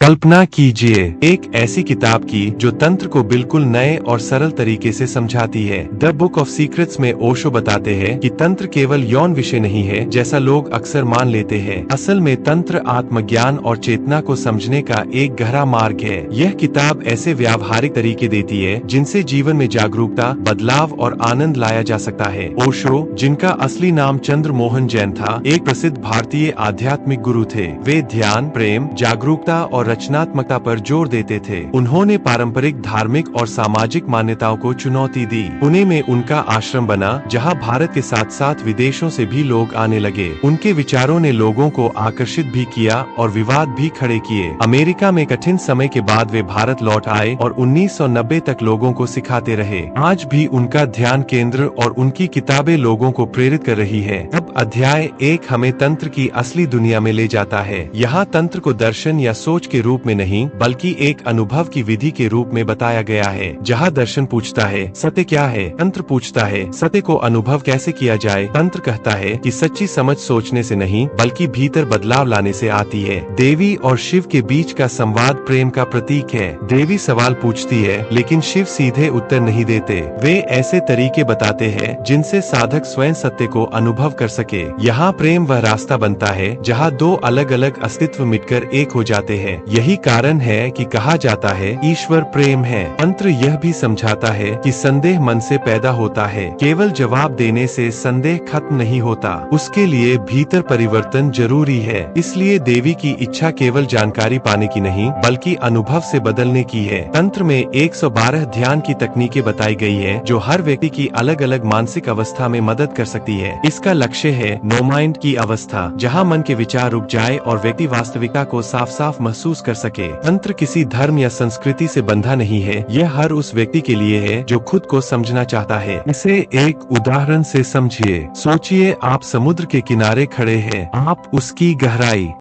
कल्पना कीजिए एक ऐसी किताब की जो तंत्र को बिल्कुल नए और सरल तरीके से समझाती है। द बुक ऑफ सीक्रेट्स में ओशो बताते हैं कि तंत्र केवल यौन विषय नहीं है जैसा लोग अक्सर मान लेते हैं। असल में तंत्र आत्मज्ञान और चेतना को समझने का एक गहरा मार्ग है। यह किताब ऐसे व्यावहारिक तरीके देती है जिनसे जीवन में जागरूकता, बदलाव और आनंद लाया जा सकता है। ओशो, जिनका असली नाम चंद्र मोहन जैन था, एक प्रसिद्ध भारतीय आध्यात्मिक गुरु थे। वे ध्यान, प्रेम, जागरूकता और रचनात्मकता पर जोर देते थे। उन्होंने पारंपरिक धार्मिक और सामाजिक मान्यताओं को चुनौती दी। पुणे में उनका आश्रम बना, जहां भारत के साथ साथ विदेशों से भी लोग आने लगे। उनके विचारों ने लोगों को आकर्षित भी किया और विवाद भी खड़े किए। अमेरिका में कठिन समय के बाद वे भारत लौट आए और 1990 तक लोगों को सिखाते रहे। आज भी उनका ध्यान केंद्र और उनकी किताबें लोगों को प्रेरित कर रही है। अब अध्याय 1 हमें तंत्र की असली दुनिया में ले जाता है। यहाँ तंत्र को दर्शन या सोच के रूप में नहीं बल्कि एक अनुभव की विधि के रूप में बताया गया है। जहाँ दर्शन पूछता है सत्य क्या है, तंत्र पूछता है सत्य को अनुभव कैसे किया जाए। तंत्र कहता है कि सच्ची समझ सोचने से नहीं बल्कि भीतर बदलाव लाने से आती है। देवी और शिव के बीच का संवाद प्रेम का प्रतीक है। देवी सवाल पूछती है लेकिन शिव सीधे उत्तर नहीं देते। वे ऐसे तरीके बताते हैं जिनसे साधक स्वयं सत्य को अनुभव कर सके। यहाँ प्रेम वह रास्ता बनता है जहाँ दो अलग अलग अस्तित्व मिटकर एक हो जाते हैं। यही कारण है कि कहा जाता है ईश्वर प्रेम है। तंत्र यह भी समझाता है कि संदेह मन से पैदा होता है। केवल जवाब देने से संदेह खत्म नहीं होता, उसके लिए भीतर परिवर्तन जरूरी है। इसलिए देवी की इच्छा केवल जानकारी पाने की नहीं बल्कि अनुभव से बदलने की है। तंत्र में 112 ध्यान की तकनीकें बताई गई है जो हर व्यक्ति की अलग अलग मानसिक अवस्था में मदद कर सकती है। इसका लक्ष्य है नो माइंड की अवस्था, जहाँ मन के विचार रुक जाए और व्यक्ति वास्तविकता को साफ साफ महसूस कर सके। तंत्र किसी धर्म या संस्कृति से बंधा नहीं है, यह हर उस व्यक्ति के लिए है जो खुद को समझना चाहता है। इसे एक उदाहरण से समझिए। सोचिए आप समुद्र के किनारे खड़े हैं, आप उसकी गहराई